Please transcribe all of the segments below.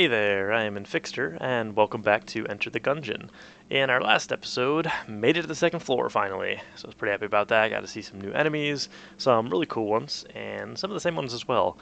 Hey there, I am Infixter, and welcome back to Enter the Gungeon. In our last episode, made it to the second floor finally, so I was pretty happy about that. Got to see some new enemies, some really cool ones, and some of the same ones as well.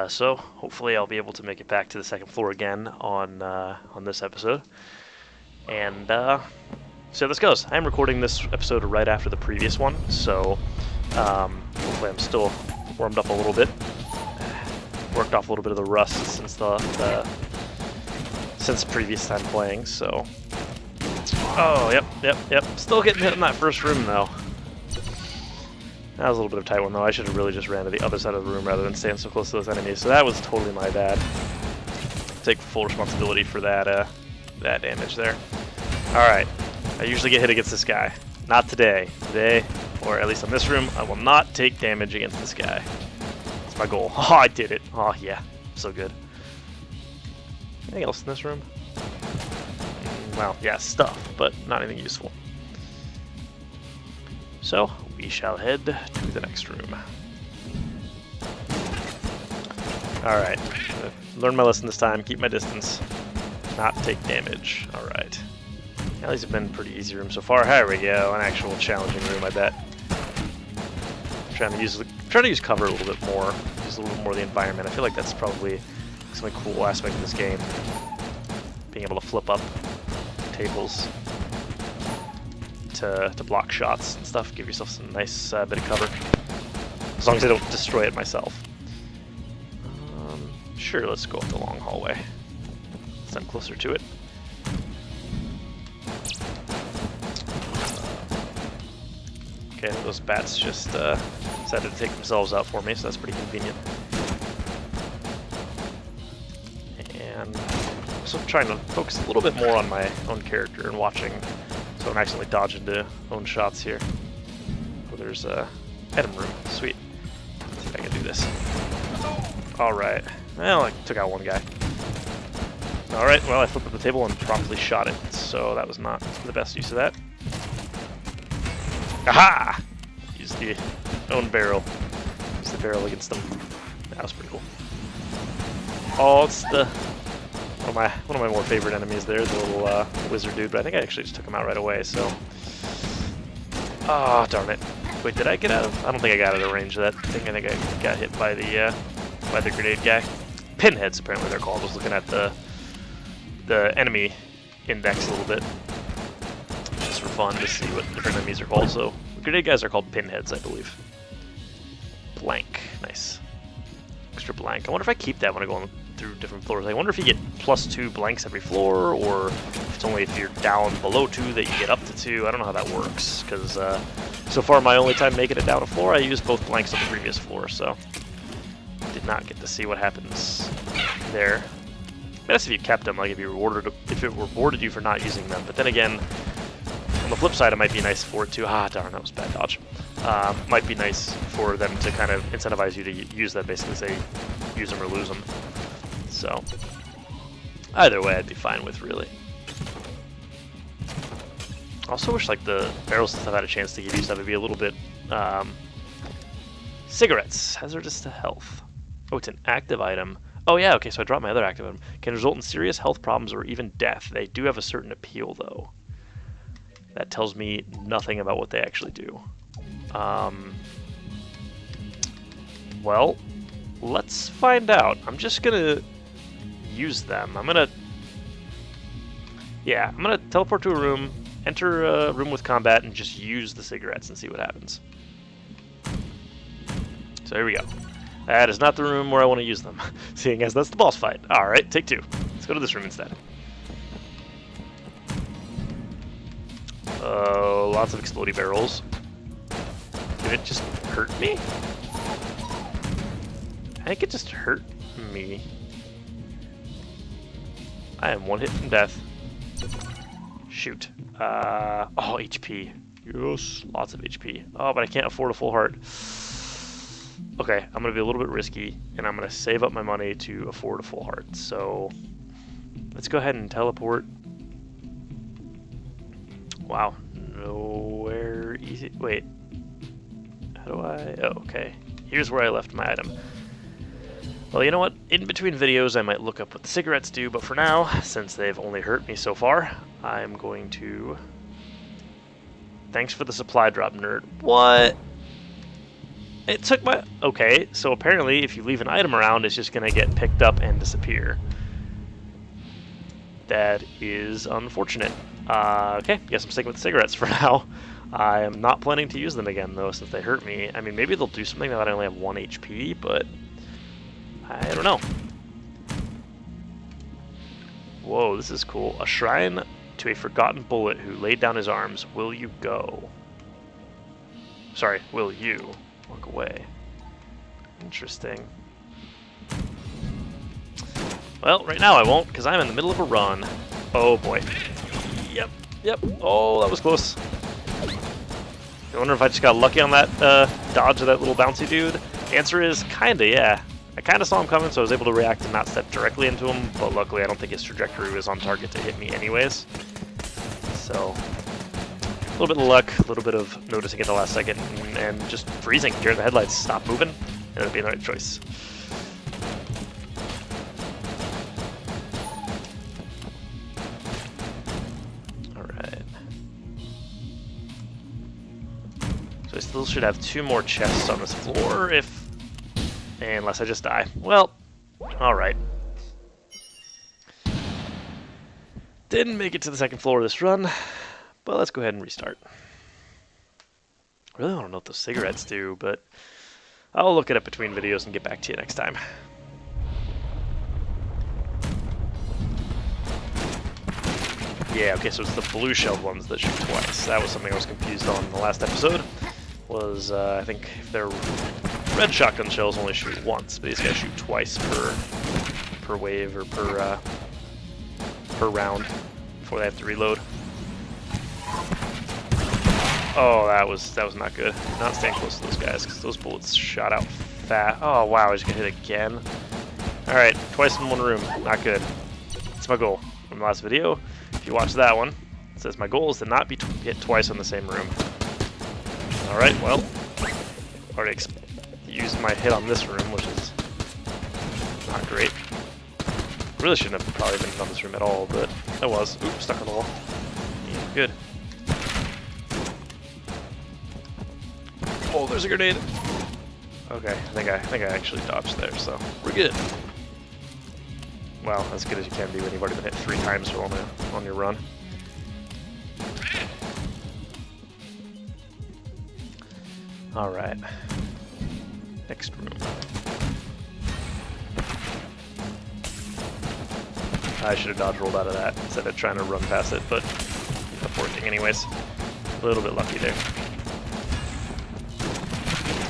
So hopefully I'll be able to make it back to the second floor again on this episode. And so this goes. I'm recording this episode right after the previous one, so hopefully I'm still warmed up a little bit. Worked off a little bit of the rust since since previous time playing, so. Oh, yep. Still getting hit in that first room though. That was a little bit of a tight one though. I should have really just ran to the other side of the room rather than staying so close to those enemies. So that was totally my bad. Take full responsibility for that that damage there. All right, I usually get hit against this guy. Not today. Today, or at least on this room, I will not take damage against this guy. My goal. Oh, I did it. Oh, yeah. So good. Anything else in this room? Well, yeah, stuff, but not anything useful. So, we shall head to the next room. Alright. Learn my lesson this time. Keep my distance. Not take damage. Alright. Now, these have been pretty easy rooms so far. Here we go. An actual challenging room, I bet. Trying to use cover a little bit more, use a little bit more of the environment. I feel like that's probably some cool aspect of this game. Being able to flip up tables to block shots and stuff, give yourself some nice bit of cover. As long as I don't destroy it myself. Sure, let's go up the long hallway. Since I'm closer to it. Okay, those bats just decided to take themselves out for me, so that's pretty convenient. And also trying to focus a little bit more on my own character and watching, so I'm accidentally dodging into own shots here. Oh, there's a item room. Sweet. Let's see if I can do this. Alright. Well, I took out one guy. Alright, well, I flipped up the table and promptly shot it, so that was not the best use of that. Aha! Use the own barrel. Use the barrel against them. That was pretty cool. Oh, it's the one of my more favorite enemies there, the little wizard dude. But I think I actually just took him out right away. So, ah, darn it! Wait, did I get out of? I don't think I got out of range of that thing. I think I got hit by the grenade guy. Pinheads, apparently they're called. I was looking at the enemy index a little bit. For fun to see what different enemies are called. So the grenade guys are called pinheads, I believe. Blank, nice. Extra blank. I wonder if I keep that when I go on through different floors. I wonder if you get +2 blanks every floor, or if it's only if you're down below 2 that you get up to 2. I don't know how that works, because so far my only time making it down a floor, I used both blanks on the previous floor, so did not get to see what happens there. Best if you kept them, like if it rewarded you for not using them. But then again, on the flip side, it might be nice for it to... Ah, darn, that was bad dodge. Might be nice for them to kind of incentivize you to use them, basically say, use them or lose them. So, either way, I'd be fine with, really. Also wish, like, the barrels and stuff had a chance to give you stuff. It'd be a little bit... cigarettes. Hazardous to health. Oh, it's an active item. Oh, yeah, okay, so I dropped my other active item. Can result in serious health problems or even death. They do have a certain appeal, though. That tells me nothing about what they actually do. Well, let's find out. I'm just gonna use them. I'm gonna teleport to a room, enter a room with combat, and just use the cigarettes and see what happens. So here we go. That is not the room where I want to use them, seeing as that's the boss fight. Alright, take 2. Let's go to this room instead. Lots of explodey barrels. Did it just hurt me? I think it just hurt me. I am 1 hit from death. Shoot. Oh, HP. Yes, lots of HP. Oh, but I can't afford a full heart. Okay, I'm going to be a little bit risky, and I'm going to save up my money to afford a full heart. So, let's go ahead and teleport. Wow. Nowhere easy. Wait. How do I... Oh, okay. Here's where I left my item. Well, you know what? In between videos, I might look up what the cigarettes do, but for now, since they've only hurt me so far, I'm going to... Thanks for the supply drop, nerd. What? It took my... Okay, so apparently if you leave an item around, it's just going to get picked up and disappear. That is unfortunate. Okay, guess I'm sticking with the cigarettes for now. I am not planning to use them again, though, since they hurt me. I mean, maybe they'll do something now that I only have 1 HP, but... I don't know. Whoa, this is cool. A shrine to a forgotten bullet who laid down his arms. Will you go? Sorry, will you walk away? Interesting. Well, right now I won't, because I'm in the middle of a run. Oh boy. Yep. Oh, that was close. I wonder if I just got lucky on that dodge of that little bouncy dude. The answer is kinda, yeah. I kinda saw him coming, so I was able to react and not step directly into him, but luckily I don't think his trajectory was on target to hit me anyways. So, a little bit of luck, a little bit of noticing at the last second, and just freezing. Here the headlights stop moving, and it'll be the right choice. Alright. So I still should have 2 more chests on this floor, unless I just die. Well, alright. Didn't make it to the 2nd floor of this run, but let's go ahead and restart. I really want to know what those cigarettes do, but I'll look it up between videos and get back to you next time. Yeah, okay, so it's the blue shelled ones that shoot twice. That was something I was confused on in the last episode. Was, I think if they're red shotgun shells only shoot once, but these guys shoot twice per wave or per round before they have to reload. Oh, that was not good. Not staying close to those guys because those bullets shot out fast. Oh wow, I just got hit again. All right, twice in one room, not good. That's my goal from the last video. If you watch that one, it says my goal is to not be hit twice in the same room. All right, well, already used my hit on this room, which is not great. Really shouldn't have probably been on this room at all, but I was. Oops, stuck on the wall. Yeah, good. Oh, there's a grenade. Okay, I think I actually dodged there, so we're good. Well, as good as you can be when you've already been hit 3 times on your run. All right. Next room. I should have dodge rolled out of that instead of trying to run past it, but ended up working anyways. A little bit lucky there.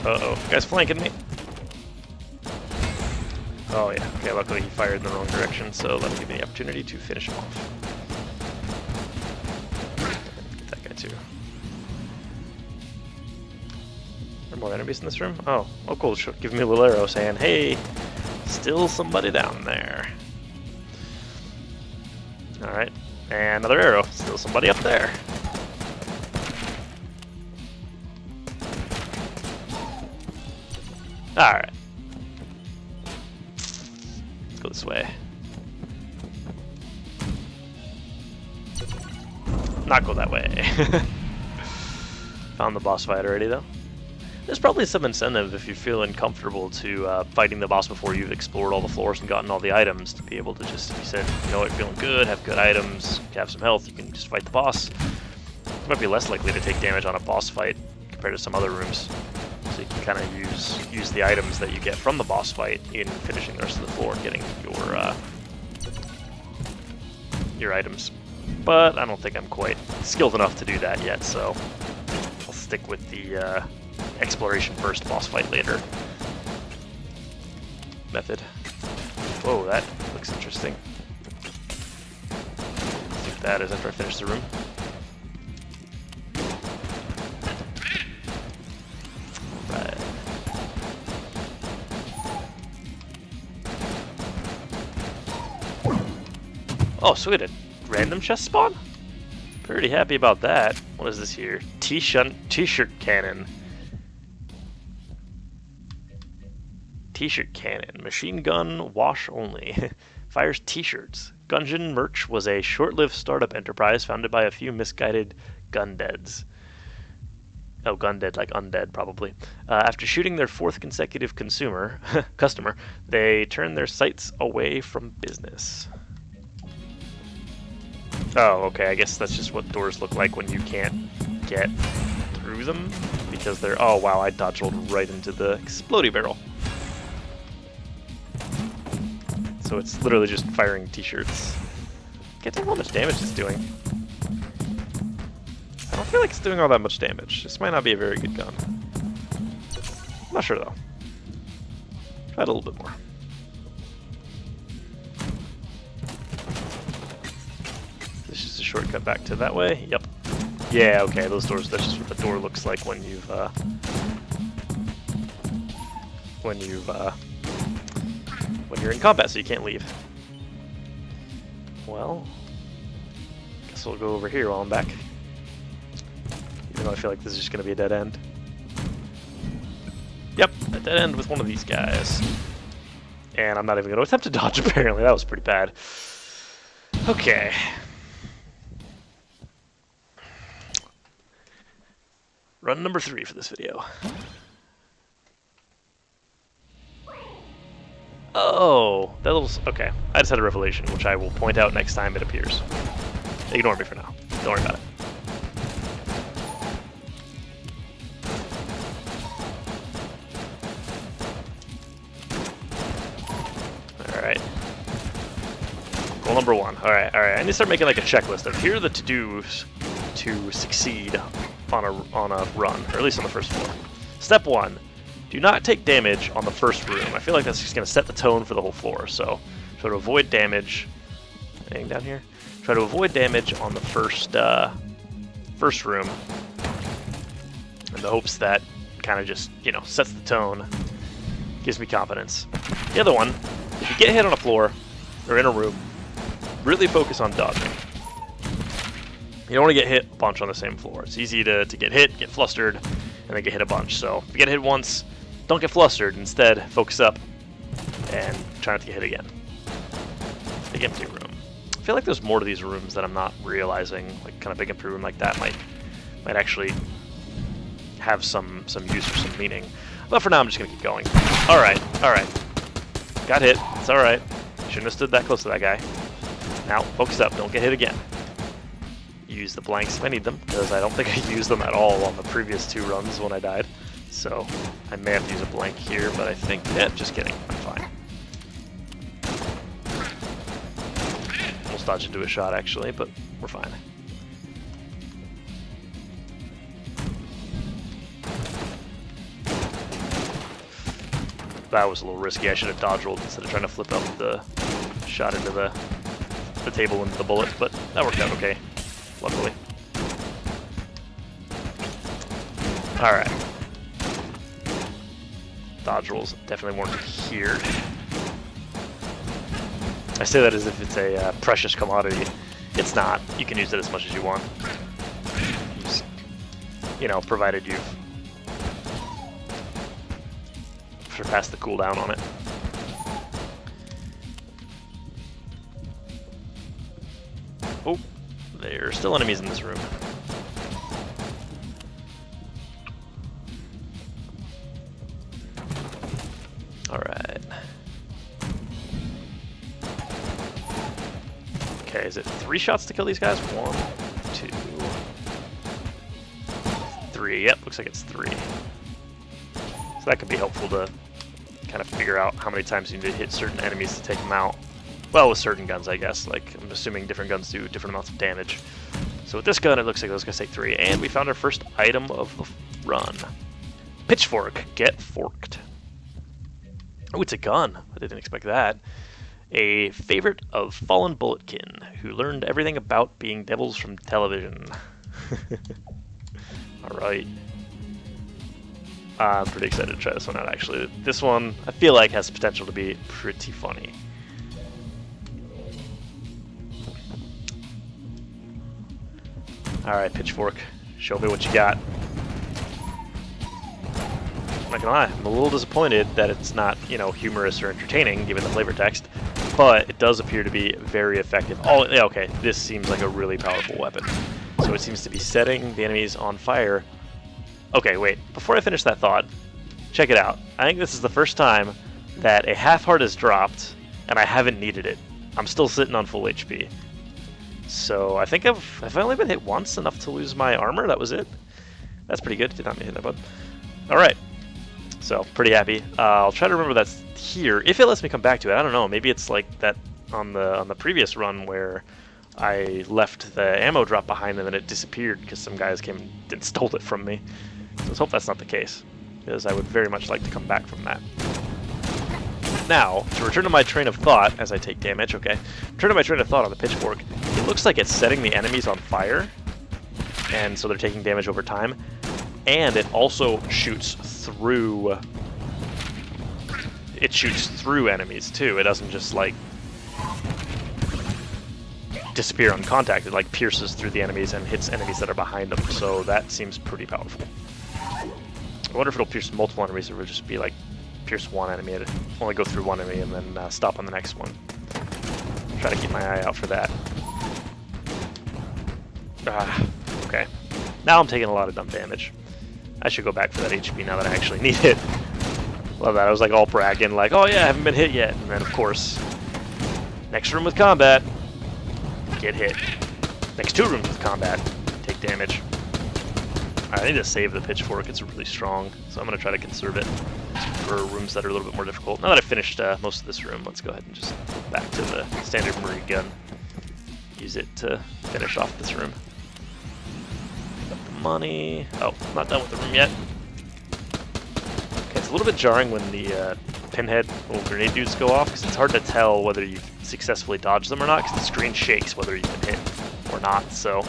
Uh-oh, guy's flanking me. Oh yeah, okay, luckily he fired in the wrong direction, so let me give me the opportunity to finish him off. Get that guy too. Are there more enemies in this room? Oh cool, give me a little arrow saying, hey, still somebody down there. Alright, and another arrow, still somebody up there. Alright. Let's go this way. Not go that way. Found the boss fight already, though. There's probably some incentive if you're feeling comfortable to fighting the boss before you've explored all the floors and gotten all the items to be able to just, if you said, you know what, feeling good, have good items, have some health, you can just fight the boss. You might be less likely to take damage on a boss fight compared to some other rooms. So you can kind of use the items that you get from the boss fight in finishing the rest of the floor and getting your items. But I don't think I'm quite skilled enough to do that yet, so I'll stick with the exploration first, boss fight later method. Whoa, that looks interesting. Let's see what that is after I finish the room. Right. Oh, so we had a random chest spawn? Pretty happy about that. What is this here? T-shirt cannon. T-shirt cannon. Machine gun, wash only. Fires T-shirts. Gungeon Merch was a short-lived startup enterprise founded by a few misguided gun-deads. Oh, gun-dead like undead, probably. After shooting their fourth consecutive customer, they turned their sights away from business. Oh, okay, I guess that's just what doors look like when you can't get through them, because they're... Oh, wow, I dodged right into the explodey barrel. So it's literally just firing T-shirts. Can't tell how much damage it's doing. I don't feel like it's doing all that much damage. This might not be a very good gun. I'm not sure, though. Try it a little bit more. This is a shortcut back to that way. Yep. Yeah, okay, those doors, that's just what the door looks like when you've, when you're in combat, so you can't leave. Well, guess we'll go over here while I'm back. Even though I feel like this is just going to be a dead end. Yep, a dead end with one of these guys. And I'm not even going to attempt to dodge, apparently. That was pretty bad. Okay. Run number 3 for this video. Oh, that little... Okay, I just had a revelation, which I will point out next time it appears. Ignore me for now. Don't worry about it. Alright. Goal number 1. Alright. I need to start making like a checklist of here are the to-dos to succeed on a run, or at least on the first floor. Step 1. Do not take damage on the first room. I feel like that's just going to set the tone for the whole floor, so try to avoid damage. Anything down here? Try to avoid damage on the first room, in the hopes that kind of just, you know, sets the tone, gives me confidence. The other one, if you get hit on a floor, or in a room, really focus on dodging. You don't want to get hit a bunch on the same floor. It's easy to get hit, get flustered, and then get hit a bunch. So if you get hit once, don't get flustered. Instead, focus up and try not to get hit again. Big empty room. I feel like there's more to these rooms that I'm not realizing. Like kind of big empty room like that might actually have some use or some meaning. But for now, I'm just gonna keep going. All right. Got hit. It's all right. Shouldn't have stood that close to that guy. Now focus up. Don't get hit again. Use the blanks if I need them, because I don't think I used them at all on the previous 2 runs when I died. So I may have to use a blank here, but I think, yeah, just kidding, I'm fine. Almost dodged into a shot actually, but we're fine. That was a little risky. I should have dodge rolled instead of trying to flip up the shot into the table into the bullet, but that worked out okay. Luckily. Alright. Dodge rolls definitely weren't here. I say that as if it's a precious commodity. It's not. You can use it as much as you want. Just, you know, provided you've surpassed the cooldown on it. Oh. There are still enemies in this room. Alright. Okay, is it 3 shots to kill these guys? 1, 2, 3. Yep, looks like it's 3. So that could be helpful to kind of figure out how many times you need to hit certain enemies to take them out. Well, with certain guns, I guess. Like, I'm assuming different guns do different amounts of damage. So with this gun, it looks like those guys take 3. And we found our first item of the run. Pitchfork. Get forked. Oh, it's a gun. I didn't expect that. A favorite of fallen bulletkin, who learned everything about being devils from television. Alright. I'm pretty excited to try this one out, actually. This one, I feel like, has potential to be pretty funny. Alright, pitchfork. Show me what you got. not gonna lie, I'm a little disappointed that it's not, you know, humorous or entertaining given the flavor text, but it does appear to be very effective. Oh, yeah, okay, this seems like a really powerful weapon. So it seems to be setting the enemies on fire. Okay, wait, before I finish that thought, check it out. I think this is the first time that a half heart is dropped, and I haven't needed it. I'm still sitting on full HP. So I think I've only been hit once, enough to lose my armor. That was it. That's pretty good. Did not mean to hit that button. All right. So pretty happy. I'll try to remember that's here. If it lets me come back to it, I don't know. Maybe it's like that on the previous run where I left the ammo drop behind and then it disappeared because some guys came and stole it from me. So let's hope that's not the case, because I would very much like to come back from that. Now, to return to my train of thought, as I take damage, okay, return to my train of thought on the pitchfork, it looks like it's setting the enemies on fire, and so they're taking damage over time, and it also shoots through, enemies, too. It doesn't just, like, disappear on contact. It, like, pierces through the enemies and hits enemies that are behind them, so that seems pretty powerful. I wonder if it'll pierce multiple enemies, or it'll just be, like, pierce one enemy, it'd only go through one enemy and then stop on the next one. Try to keep my eye out for that. Okay. Now I'm taking a lot of dumb damage. I should go back for that HP now that I actually need it. Love that. I was like all bragging, like, oh yeah, I haven't been hit yet. And then of course, next room with combat, get hit. Next 2 rooms with combat, take damage. Alright, I need to save the pitchfork. It's really strong, so I'm going to try to conserve it for rooms that are a little bit more difficult. Now that I've finished most of this room, let's go ahead and just go back to the standard Marie gun. Use it to finish off this room. Got the money. Oh, I'm not done with the room yet. Okay, it's a little bit jarring when the pinhead little grenade dudes go off, because it's hard to tell whether you've successfully dodged them or not, because the screen shakes whether you've been hit or not. So,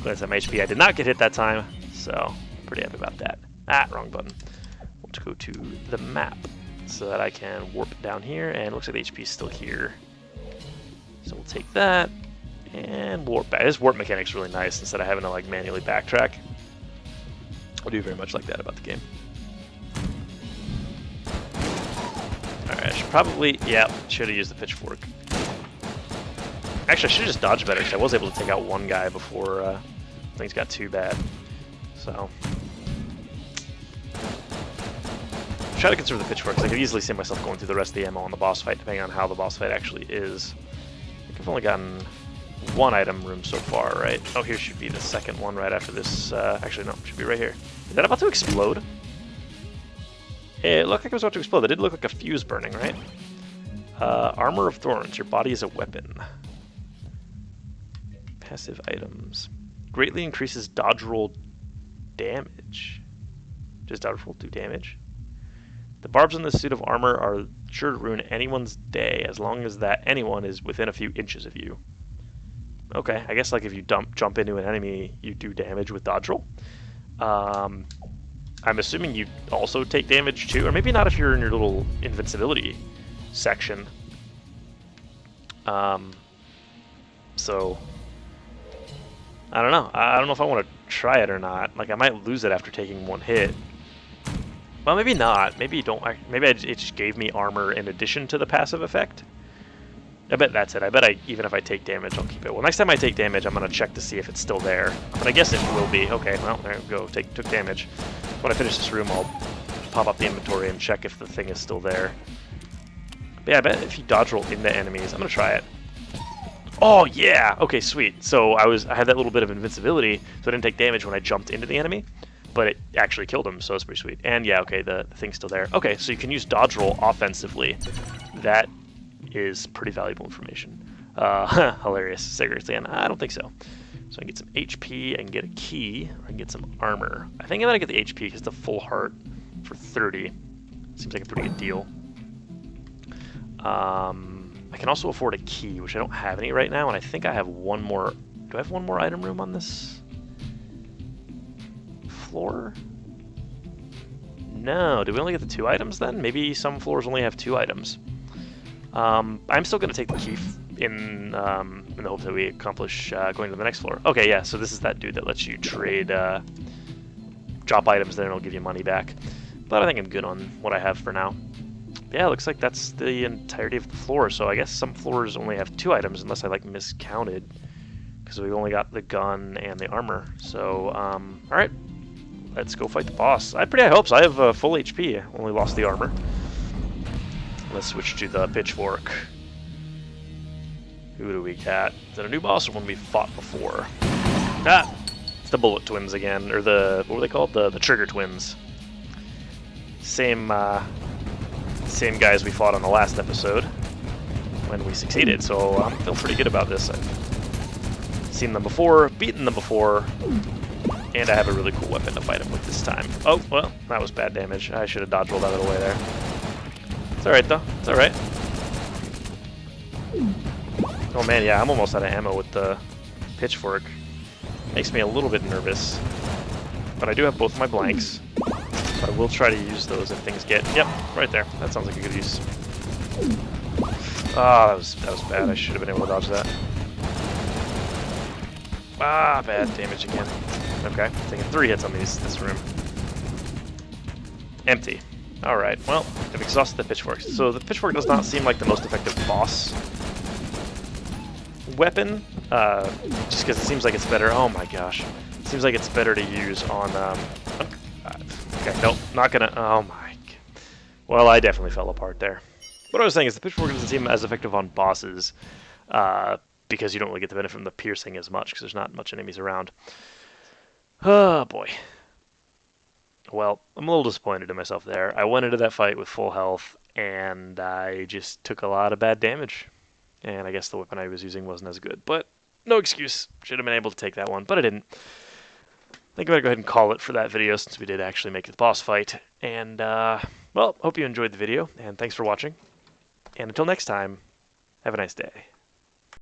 glance at my HP, I did not get hit that time, so pretty happy about that. Ah, wrong button. To go to the map so that I can warp down here, and it looks like the HP is still here. So we'll take that and warp back. This warp mechanic's really nice instead of having to like manually backtrack. I do very much like that about the game. Alright, I should probably, yeah, should have used the pitchfork. Actually, I should have just dodged better because I was able to take out one guy before things got too bad. So try to conserve the pitchfork, because I could easily see myself going through the rest of the ammo on the boss fight, depending on how the boss fight actually is. I think I've only gotten 1 item room so far, right? Oh, here should be the second one right after this. Actually, no, it should be right here. Is that about to explode? It looked like it was about to explode. That did look like a fuse burning, right? Armor of Thorns. Your body is a weapon. Passive items. Greatly increases dodge roll damage. Does dodge roll do damage? The barbs in this suit of armor are sure to ruin anyone's day as long as that anyone is within a few inches of you. Okay, I guess like if you jump into an enemy, you do damage with dodge roll. I'm assuming you also take damage too, or maybe not if you're in your little invincibility section. So I don't know. I don't know if I want to try it or not. Like I might lose it after taking 1 hit. Well, maybe not. Maybe you don't. Maybe it just gave me armor in addition to the passive effect. I bet that's it. I bet even if I take damage, I'll keep it. Well, next time I take damage, I'm going to check to see if it's still there. But I guess it will be. Okay, well, there we go. Took damage. When I finish this room, I'll pop up the inventory and check if the thing is still there. But yeah, I bet if you dodge roll into enemies, I'm going to try it. Oh, yeah! Okay, sweet. So I had that little bit of invincibility, so I didn't take damage when I jumped into the enemy. But it actually killed him, so it's pretty sweet. And yeah, okay, the thing's still there. Okay, so you can use dodge roll offensively. That is pretty valuable information. Hilarious. Seriously, and I don't think so. So I can get some HP, I can get a key, or I can get some armor. I think I'm gonna get the HP because the full heart for 30 seems like a pretty good deal. I can also afford a key, which I don't have any right now, and I think I have 1 more. Do I have 1 more item room on this floor? No. Do we only get the 2 items then? Maybe some floors only have 2 items. I'm still going to take the key in the hope that we accomplish going to the next floor. Okay, yeah, so this is that dude that lets you trade, drop items there and it'll give you money back. But I think I'm good on what I have for now. Yeah, looks like that's the entirety of the floor, so I guess some floors only have 2 items unless I like miscounted, because we only got the gun and the armor. So, alright, let's go fight the boss. I have pretty high hopes. I have full HP, I only lost the armor. Let's switch to the pitchfork. Who do we got? Is it a new boss or one we fought before? Ah! It's the bullet twins again, or the, what were they called? The trigger twins. Same guys we fought on the last episode when we succeeded, so I'm feeling pretty good about this. I've seen them before, beaten them before, and I have a really cool weapon to fight them with this time. Oh, well, that was bad damage. I should have dodge rolled out of the way there. It's alright, though. It's alright. Oh, man, yeah, I'm almost out of ammo with the pitchfork. Makes me a little bit nervous, but I do have both my blanks. I will try to use those if things get... Yep, right there. That sounds like a good use. Ah, that was bad. I should have been able to dodge that. Ah, bad damage again. Okay, taking 3 hits on this room. Empty. Alright, well, I've exhausted the pitchfork. So the pitchfork does not seem like the most effective boss weapon, just because it seems like it's better... Oh my gosh. It seems like it's better to use on... Okay, nope, not gonna... Oh my... Well, I definitely fell apart there. What I was saying is the pitchfork doesn't seem as effective on bosses, because you don't really get the benefit from the piercing as much, because there's not much enemies around. Oh boy. Well, I'm a little disappointed in myself there. I went into that fight with full health, and I just took a lot of bad damage. And I guess the weapon I was using wasn't as good, but no excuse. Should have been able to take that one, but I didn't. I think I'm going to go ahead and call it for that video since we did actually make the boss fight. And, well, hope you enjoyed the video, and thanks for watching. And until next time, have a nice day.